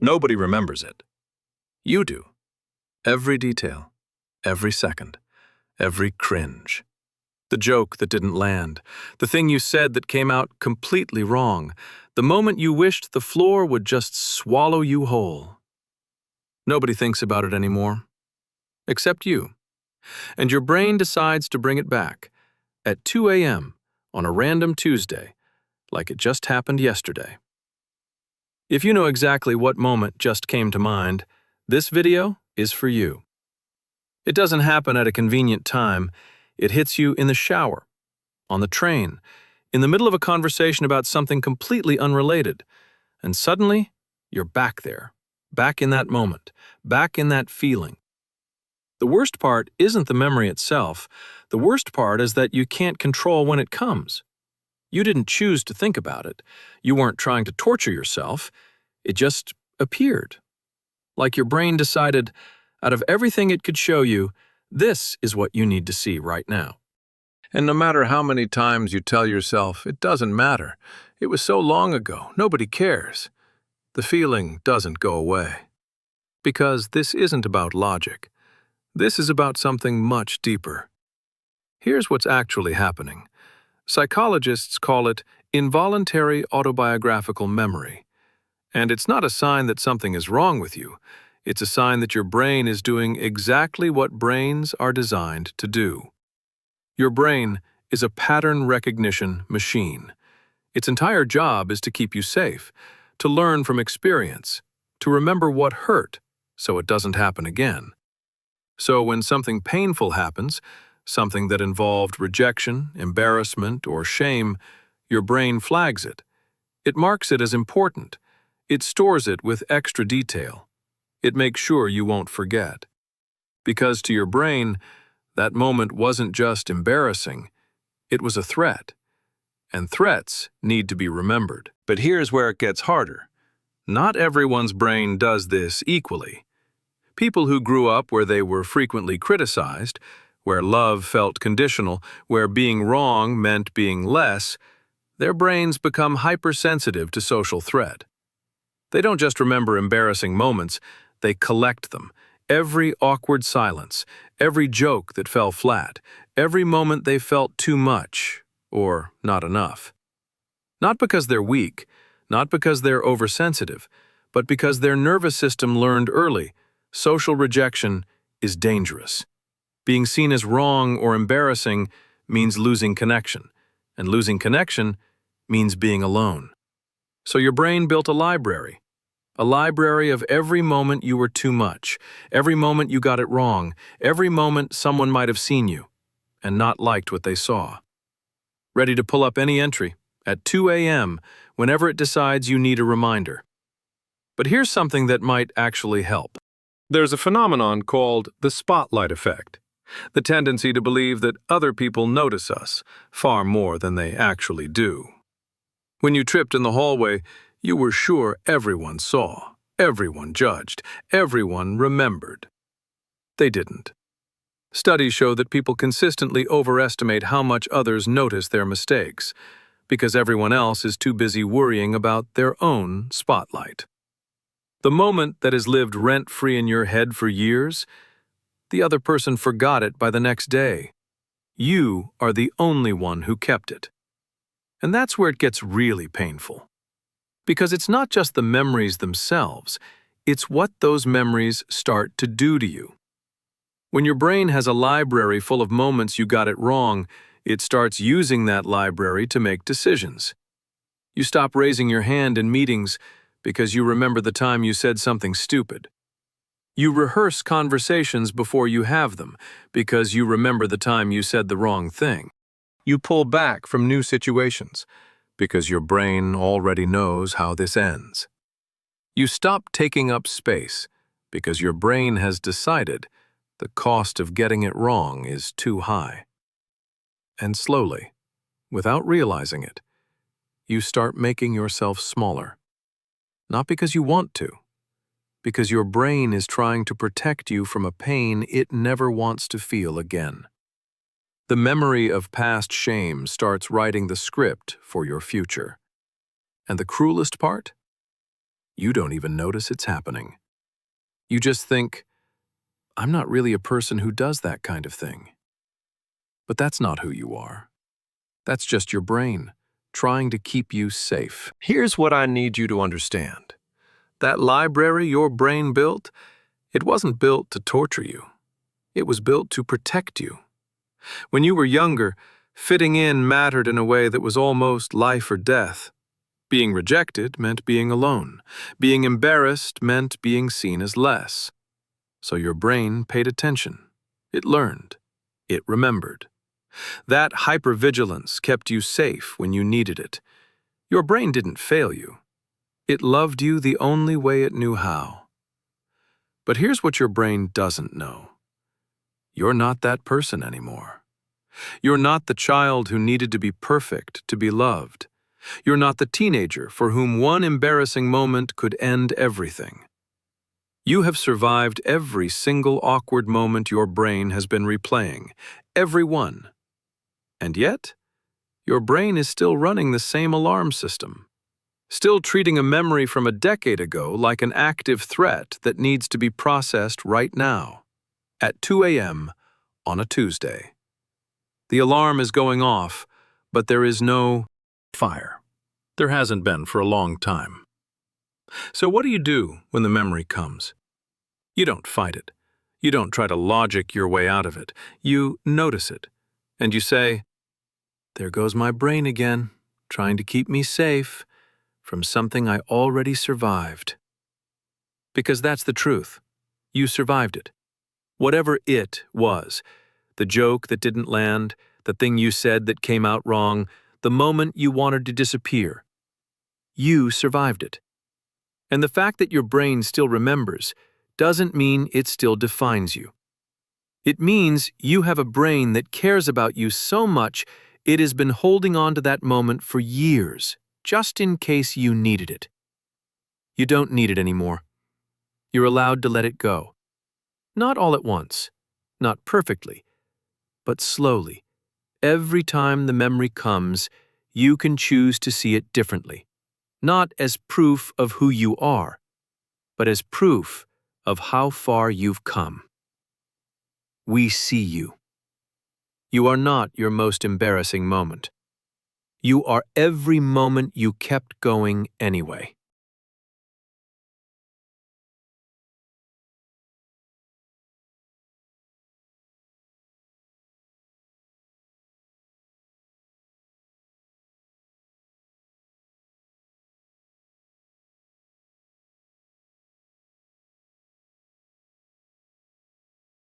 Nobody remembers it. You do. Every detail, every second, every cringe. The joke that didn't land, the thing you said that came out completely wrong, the moment you wished the floor would just swallow you whole. Nobody thinks about it anymore, except you. And your brain decides to bring it back at 2 a.m. on a random Tuesday, like it just happened yesterday. If you know exactly what moment just came to mind, this video is for you. It doesn't happen at a convenient time. It hits you in the shower, on the train, in the middle of a conversation about something completely unrelated, and suddenly you're back there, back in that moment, back in that feeling. The worst part isn't the memory itself. The worst part is that you can't control when it comes. You didn't choose to think about it. You weren't trying to torture yourself. It just appeared. Like your brain decided, out of everything it could show you, this is what you need to see right now. And no matter how many times you tell yourself, it doesn't matter, it was so long ago, nobody cares, the feeling doesn't go away. Because this isn't about logic. This is about something much deeper. Here's what's actually happening. Psychologists call it involuntary autobiographical memory. And it's not a sign that something is wrong with you. It's a sign that your brain is doing exactly what brains are designed to do. Your brain is a pattern recognition machine. Its entire job is to keep you safe, to learn from experience, to remember what hurt so it doesn't happen again. So when something painful happens, something that involved rejection, embarrassment, or shame, your brain flags it. It marks it as important. It stores it with extra detail. It makes sure you won't forget. Because to your brain, that moment wasn't just embarrassing, it was a threat. And threats need to be remembered. But here's where it gets harder. Not everyone's brain does this equally. People who grew up where they were frequently criticized, where love felt conditional, where being wrong meant being less, their brains become hypersensitive to social threat. They don't just remember embarrassing moments, they collect them. Every awkward silence, every joke that fell flat, every moment they felt too much, or not enough. Not because they're weak, not because they're oversensitive, but because their nervous system learned early, social rejection is dangerous. Being seen as wrong or embarrassing means losing connection, and losing connection means being alone. So your brain built a library of every moment you were too much, every moment you got it wrong, every moment someone might have seen you and not liked what they saw. Ready to pull up any entry at 2 a.m. whenever it decides you need a reminder. But here's something that might actually help. There's a phenomenon called the spotlight effect, the tendency to believe that other people notice us far more than they actually do. When you tripped in the hallway, you were sure everyone saw, everyone judged, everyone remembered. They didn't. Studies show that people consistently overestimate how much others notice their mistakes, because everyone else is too busy worrying about their own spotlight. The moment that has lived rent-free in your head for years, the other person forgot it by the next day. You are the only one who kept it. And that's where it gets really painful. Because it's not just the memories themselves, it's what those memories start to do to you. When your brain has a library full of moments you got it wrong, it starts using that library to make decisions. You stop raising your hand in meetings because you remember the time you said something stupid. You rehearse conversations before you have them because you remember the time you said the wrong thing. You pull back from new situations because your brain already knows how this ends. You stop taking up space because your brain has decided the cost of getting it wrong is too high. And slowly, without realizing it, you start making yourself smaller. Not because you want to, because your brain is trying to protect you from a pain it never wants to feel again. The memory of past shame starts writing the script for your future. And the cruelest part? You don't even notice it's happening. You just think, I'm not really a person who does that kind of thing. But that's not who you are. That's just your brain, trying to keep you safe. Here's what I need you to understand. That library your brain built, it wasn't built to torture you. It was built to protect you. When you were younger, fitting in mattered in a way that was almost life or death. Being rejected meant being alone. Being embarrassed meant being seen as less. So your brain paid attention. It learned. It remembered. That hypervigilance kept you safe when you needed it. Your brain didn't fail you. It loved you the only way it knew how. But here's what your brain doesn't know. You're not that person anymore. You're not the child who needed to be perfect to be loved. You're not the teenager for whom one embarrassing moment could end everything. You have survived every single awkward moment your brain has been replaying, every one. And yet, your brain is still running the same alarm system, still treating a memory from a decade ago like an active threat that needs to be processed right now, at 2 a.m. on a Tuesday. The alarm is going off, but there is no fire. There hasn't been for a long time. So what do you do when the memory comes? You don't fight it. You don't try to logic your way out of it. You notice it, and you say, there goes my brain again, trying to keep me safe from something I already survived. Because that's the truth. You survived it. Whatever it was, the joke that didn't land, the thing you said that came out wrong, the moment you wanted to disappear. You survived it. And the fact that your brain still remembers doesn't mean it still defines you. It means you have a brain that cares about you so much it has been holding on to that moment for years, just in case you needed it. You don't need it anymore. You're allowed to let it go. Not all at once, not perfectly, but slowly. Every time the memory comes, you can choose to see it differently, not as proof of who you are, but as proof of how far you've come. We see you. You are not your most embarrassing moment. You are every moment you kept going anyway.